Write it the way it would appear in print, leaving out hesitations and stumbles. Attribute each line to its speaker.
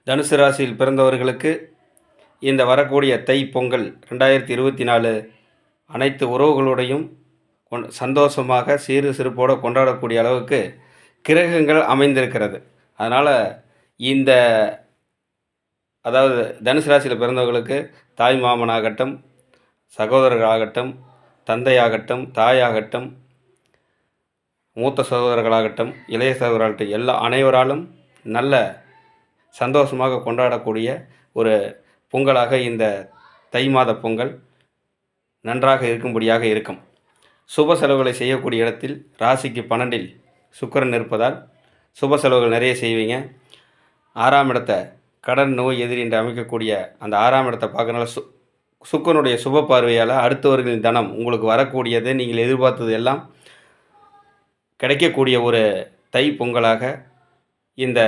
Speaker 1: தனுசு ராசியில் பிறந்தவர்களுக்கு இந்த வரக்கூடிய தை பொங்கல் 2024 அனைத்து உறவுகளோடையும் சந்தோஷமாக சீரு சிறப்போடு கொண்டாடக்கூடிய அளவுக்கு கிரகங்கள் அமைந்திருக்கிறது. அதனால் இந்த அதாவது தனுசு ராசியில் பிறந்தவர்களுக்கு தாய் மாமனாகட்டும், சகோதரர்களாகட்டும், தந்தையாகட்டும், தாயாகட்டும், மூத்த சகோதரர்களாகட்டும், இளைய சகோதரர்களாகட்டும் எல்லா அனைவராலும் நல்ல சந்தோஷமாக கொண்டாடக்கூடிய ஒரு பொங்கலாக இந்த தை மாத பொங்கல் நன்றாக இருக்கும்படியாக இருக்கும். சுப செலவுகளை செய்யக்கூடிய இடத்தில் ராசிக்கு 12இல் சுக்கிரன் இருப்பதால் சுப செலவுகள் நிறைய செய்வீங்க. 6ஆம் இடத்தை கடன் நோய் எதிரி என்று அமைக்கக்கூடிய அந்த 6ஆம் இடத்தை பார்க்கறனால சுக்கிரனுடைய சுப பார்வையால் அடுத்தவர்களின் தனம் உங்களுக்கு வரக்கூடியது நீங்கள் எதிர்பார்த்தது எல்லாம் கிடைக்கக்கூடிய ஒரு தை பொங்கலாக இந்த